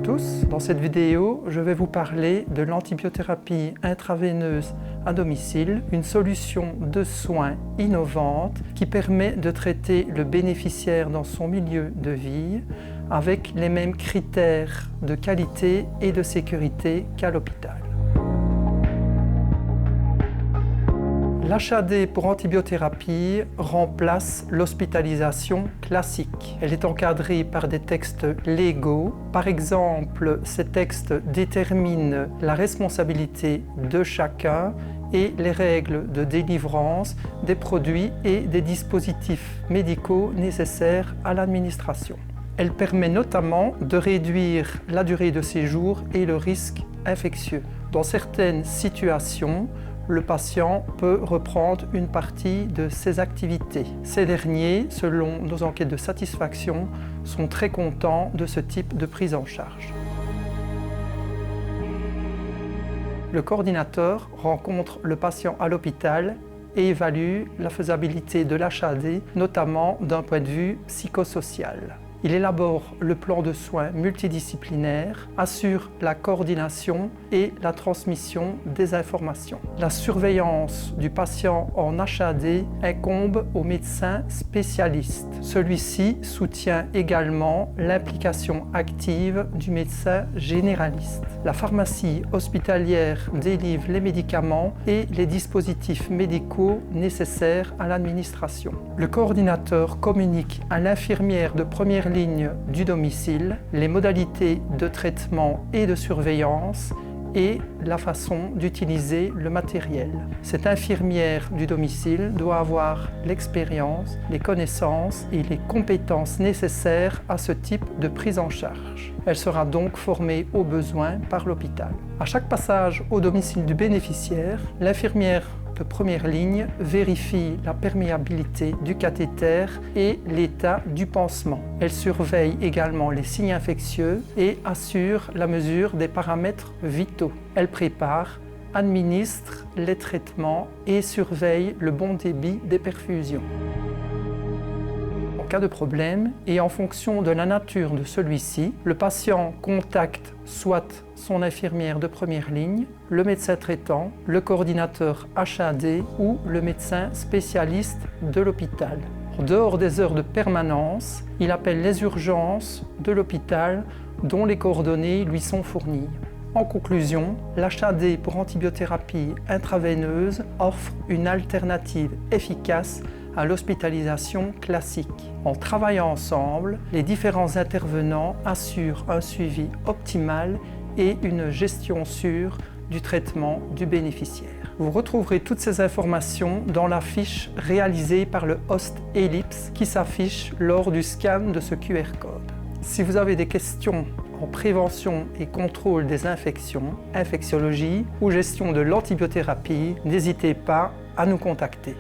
tous, dans cette vidéo, je vais vous parler de l'antibiothérapie intraveineuse à domicile, une solution de soins innovante qui permet de traiter le bénéficiaire dans son milieu de vie avec les mêmes critères de qualité et de sécurité qu'à l'hôpital. L'HAD pour antibiothérapie remplace l'hospitalisation classique. Elle est encadrée par des textes légaux. Par exemple, ces textes déterminent la responsabilité de chacun et les règles de délivrance des produits et des dispositifs médicaux nécessaires à l'administration. Elle permet notamment de réduire la durée de séjour et le risque infectieux. Dans certaines situations, le patient peut reprendre une partie de ses activités. Ces derniers, selon nos enquêtes de satisfaction, sont très contents de ce type de prise en charge. Le coordinateur rencontre le patient à l'hôpital et évalue la faisabilité de l'HAD, notamment d'un point de vue psychosocial. Il élabore le plan de soins multidisciplinaire, assure la coordination et la transmission des informations. La surveillance du patient en HAD incombe au médecin spécialiste. Celui-ci soutient également l'implication active du médecin généraliste. La pharmacie hospitalière délivre les médicaments et les dispositifs médicaux nécessaires à l'administration. Le coordinateur communique à l'infirmière de première ligne du domicile les modalités de traitement et de surveillance et la façon d'utiliser le matériel. Cette infirmière du domicile doit avoir l'expérience, les connaissances et les compétences nécessaires à ce type de prise en charge. Elle sera donc formée aux besoins par l'hôpital. À chaque passage au domicile du bénéficiaire, l'infirmière de première ligne vérifie la perméabilité du cathéter et l'état du pansement. Elle surveille également les signes infectieux et assure la mesure des paramètres vitaux. Elle prépare, administre les traitements et surveille le bon débit des perfusions. En cas de problème et en fonction de la nature de celui-ci, le patient contacte soit son infirmière de première ligne, le médecin traitant, le coordinateur HAD ou le médecin spécialiste de l'hôpital. En dehors des heures de permanence, il appelle les urgences de l'hôpital dont les coordonnées lui sont fournies. En conclusion, l'HAD pour antibiothérapie intraveineuse offre une alternative efficace à l'hospitalisation classique. En travaillant ensemble, les différents intervenants assurent un suivi optimal et une gestion sûre du traitement du bénéficiaire. Vous retrouverez toutes ces informations dans la fiche réalisée par le Host Ellipse qui s'affiche lors du scan de ce QR code. Si vous avez des questions en prévention et contrôle des infections, infectiologie ou gestion de l'antibiothérapie, n'hésitez pas à nous contacter.